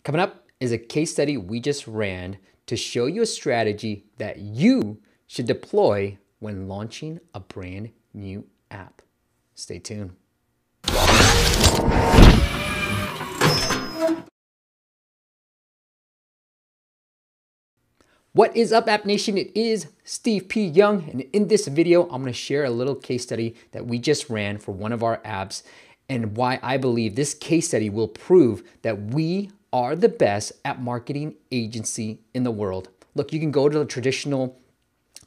Coming up is a case study we just ran to show you a strategy that you should deploy when launching a brand new app. Stay tuned. What is up, App Nation? It is Steve P. Young, and in this video, I'm going to share a little case study that we just ran for one of our apps and why I believe this case study will prove that we are the best app marketing agency in the world. Look, you can go to the traditional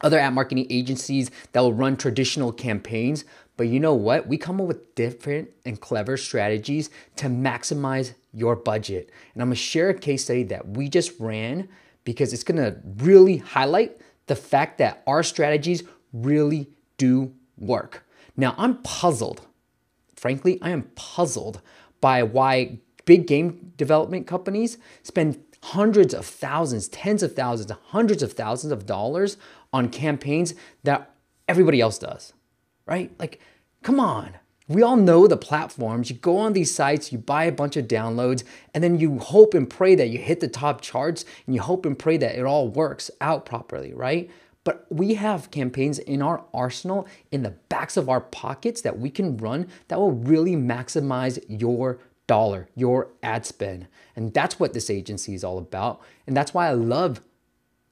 other app marketing agencies that will run traditional campaigns, but you know what? We come up with different and clever strategies to maximize your budget. And I'm going to share a case study that we just ran because it's gonna really highlight the fact that our strategies really do work. Now, I'm puzzled. Frankly, I am puzzled by why big game development companies spend hundreds of thousands, tens of thousands, hundreds of thousands of dollars on campaigns that everybody else does, right? Like, come on. We all know the platforms. You go on these sites, you buy a bunch of downloads, and then you hope and pray that you hit the top charts, and you hope and pray that it all works out properly, right? But we have campaigns in our arsenal, in the backs of our pockets that we can run that will really maximize your dollar, your ad spend. And that's what this agency is all about. And that's why I love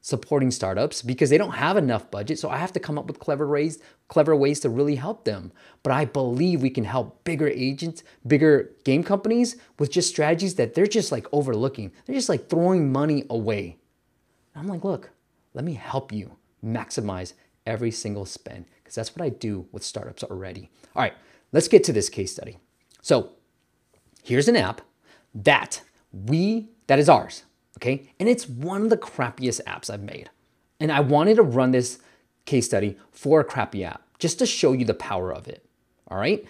supporting startups, because they don't have enough budget. So I have to come up with clever ways to really help them. But I believe we can help bigger agents, bigger game companies with just strategies that they're just like overlooking. They're just like throwing money away. And I'm like, look, let me help you maximize every single spend, because that's what I do with startups already. All right, let's get to this case study. So here's an app that is ours. Okay, and it's one of the crappiest apps I've made. And I wanted to run this case study for a crappy app, just to show you the power of it, all right?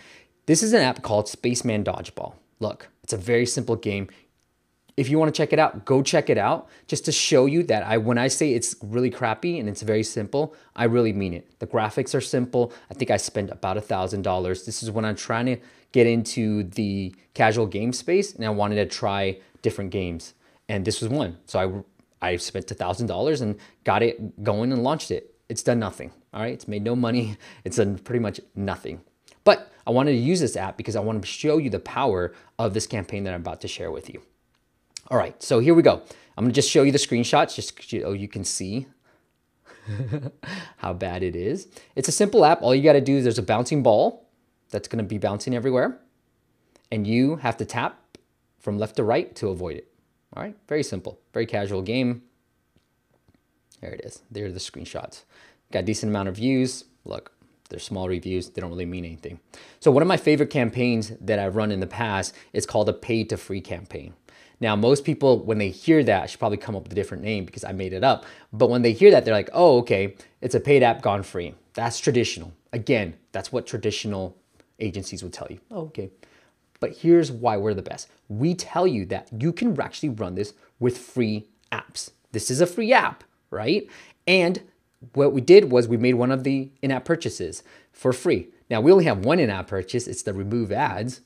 This is an app called Spaceman Dodgeball. Look, it's a very simple game. If you wanna check it out, go check it out, just to show you that when I say it's really crappy and it's very simple, I really mean it. The graphics are simple. I think I spent about $1,000. This is when I'm trying to get into the casual game space and I wanted to try different games. And this was one. So I spent $1,000 and got it going and launched it. It's done nothing, all right? It's made no money. It's done pretty much nothing. But I wanted to use this app because I want to show you the power of this campaign that I'm about to share with you. All right, so here we go. I'm gonna just show you the screenshots just so you can see how bad it is. It's a simple app. All you gotta do is there's a bouncing ball that's gonna be bouncing everywhere. And you have to tap from left to right to avoid it. All right, very simple, very casual game. There it is. There are the screenshots. Got a decent amount of views. Look, they're small reviews. They don't really mean anything. So one of my favorite campaigns that I've run in the past is called a paid to free campaign. Now, most people, when they hear that, I should probably come up with a different name because I made it up. But when they hear that, they're like, oh, okay, it's a paid app gone free. That's traditional. Again, that's what traditional agencies would tell you. Oh, okay. But here's why we're the best. We tell you that you can actually run this with free apps. This is a free app, right? And what we did was we made one of the in-app purchases for free. Now, we only have one in-app purchase. It's the remove ads.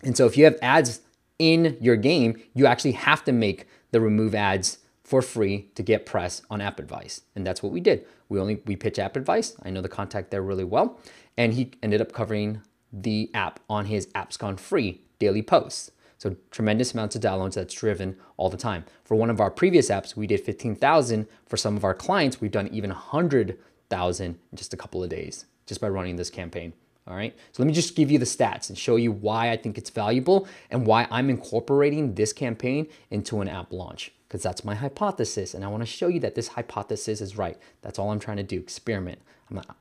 And so if you have ads in your game, you actually have to make the remove ads for free to get press on App Advice. And that's what we did. We pitch App Advice. I know the contact there really well. And he ended up covering the app on his Apps Gone Free daily posts. So tremendous amounts of downloads that's driven all the time. For one of our previous apps, we did 15,000. For some of our clients, we've done even 100,000 in just a couple of days, just by running this campaign. All right, so let me just give you the stats and show you why I think it's valuable and why I'm incorporating this campaign into an app launch, because that's my hypothesis. And I want to show you that this hypothesis is right. That's all I'm trying to do, experiment.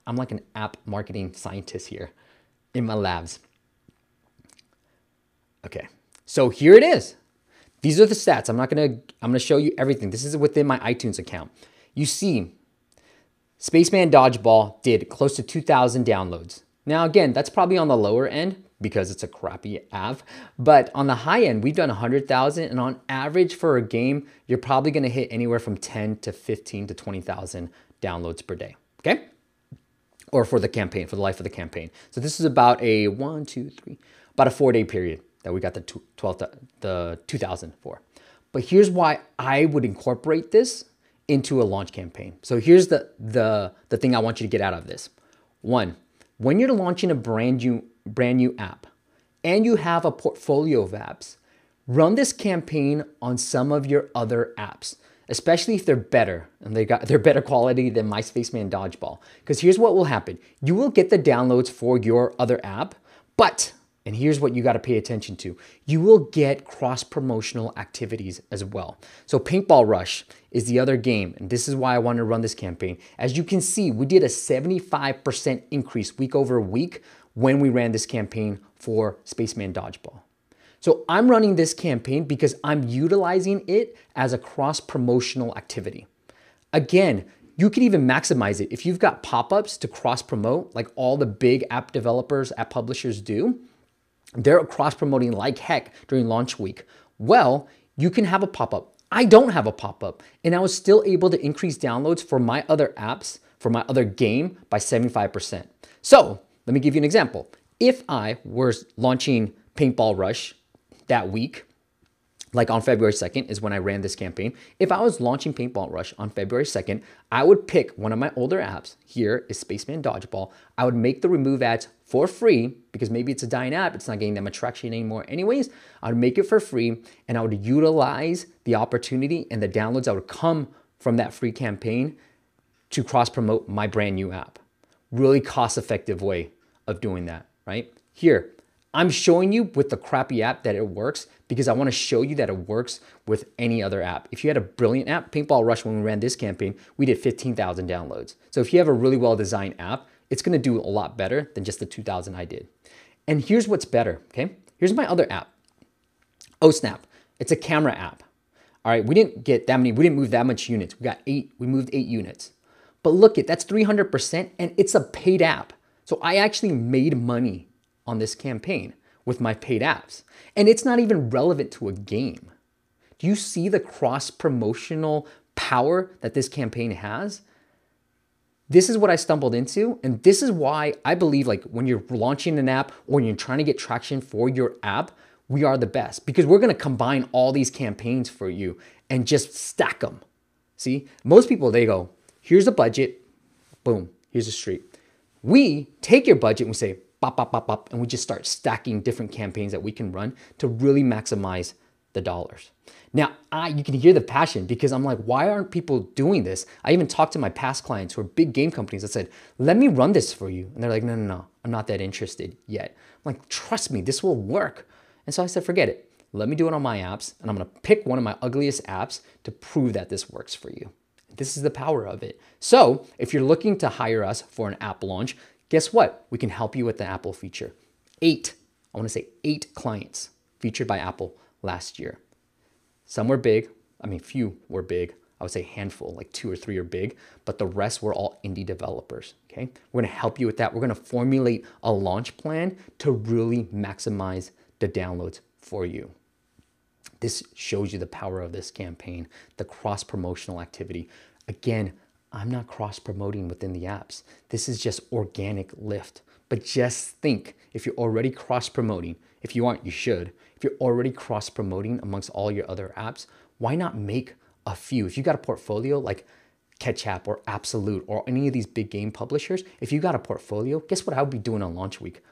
I'm like an app marketing scientist here in my labs. Okay, so here it is. These are the stats. I'm gonna show you everything. This is within my iTunes account. You see, Spaceman Dodgeball did close to 2,000 downloads. Now again, that's probably on the lower end because it's a crappy app, but on the high end, we've done 100,000, and on average for a game, you're probably gonna hit anywhere from 10 to 15 to 20,000 downloads per day, okay? Or for the campaign, for the life of the campaign. So this is about a about a 4-day period that we got the 2,000 for. But here's why I would incorporate this into a launch campaign. So here's the thing I want you to get out of this. One, when you're launching a brand new app and you have a portfolio of apps, run this campaign on some of your other apps, especially if they're better and they're better quality than My Spaceman Dodgeball. Because here's what will happen. You will get the downloads for your other app, but, and here's what you got to pay attention to, you will get cross-promotional activities as well. So Paintball Rush is the other game, and this is why I wanted to run this campaign. As you can see, we did a 75% increase week over week when we ran this campaign for Spaceman Dodgeball. So I'm running this campaign because I'm utilizing it as a cross-promotional activity. Again, you can even maximize it. If you've got pop-ups to cross-promote, like all the big app developers, app publishers do, they're cross-promoting like heck during launch week. Well, you can have a pop-up. I don't have a pop-up, and I was still able to increase downloads for my other apps, for my other game by 75%. So let me give you an example. If I was launching Paintball Rush that week, like on February 2nd is when I ran this campaign. If I was launching Paintball Rush on February 2nd, I would pick one of my older apps. Here is Spaceman Dodgeball. I would make the remove ads for free because maybe it's a dying app. It's not getting them traction anymore anyways. I would make it for free and I would utilize the opportunity and the downloads that would come from that free campaign to cross promote my brand new app. Really cost-effective way of doing that, right? Here, I'm showing you with the crappy app that it works because I want to show you that it works with any other app. If you had a brilliant app, Paintball Rush, when we ran this campaign, we did 15,000 downloads. So if you have a really well-designed app, it's going to do a lot better than just the 2,000 I did. And here's what's better, okay? Here's my other app, OSnap. It's a camera app. All right, we didn't get that many, we didn't move that much units. We moved 8 units. But look, that's 300% and it's a paid app. So I actually made money on this campaign with my paid apps. And it's not even relevant to a game. Do you see the cross-promotional power that this campaign has? This is what I stumbled into, and this is why I believe like when you're launching an app or when you're trying to get traction for your app, we are the best because we're gonna combine all these campaigns for you and just stack them. See, most people, they go, here's a budget, boom, here's a street. We take your budget and we say, bop, bop, bop, bop, and we just start stacking different campaigns that we can run to really maximize the dollars. Now, you can hear the passion because I'm like, why aren't people doing this? I even talked to my past clients who are big game companies that said, let me run this for you. And they're like, no, I'm not that interested yet. I'm like, trust me, this will work. And so I said, forget it. Let me do it on my apps, and I'm gonna pick one of my ugliest apps to prove that this works for you. This is the power of it. So if you're looking to hire us for an app launch, guess what? We can help you with the Apple feature. 8 clients featured by Apple last year. Some were big. Few were big. I would say handful, like 2 or 3 are big, but the rest were all indie developers, okay? We're gonna help you with that. We're gonna formulate a launch plan to really maximize the downloads for you. This shows you the power of this campaign, the cross-promotional activity. Again, I'm not cross-promoting within the apps. This is just organic lift. But just think, if you're already cross-promoting, if you aren't, you should. If you're already cross-promoting amongst all your other apps, why not make a few? If you got a portfolio like Ketchup or Absolute or any of these big game publishers, if you got a portfolio, guess what I would be doing on launch week?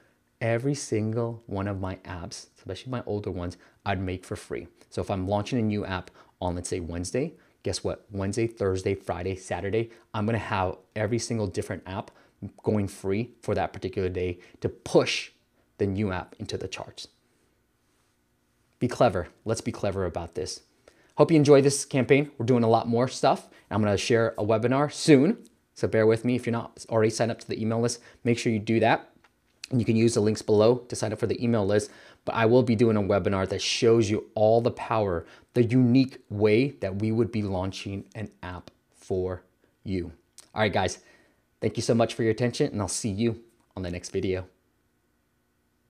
Every single one of my apps, especially my older ones, I'd make for free. So if I'm launching a new app on, let's say, Wednesday, guess what? Wednesday, Thursday, Friday, Saturday, I'm gonna have every single different app going free for that particular day to push the new app into the charts. Be clever. Let's be clever about this. Hope you enjoy this campaign. We're doing a lot more stuff. I'm gonna share a webinar soon, so bear with me. If you're not already signed up to the email list, make sure you do that. And you can use the links below to sign up for the email list, but I will be doing a webinar that shows you all the power, the unique way that we would be launching an app for you. All right, guys, thank you so much for your attention, and I'll see you on the next video.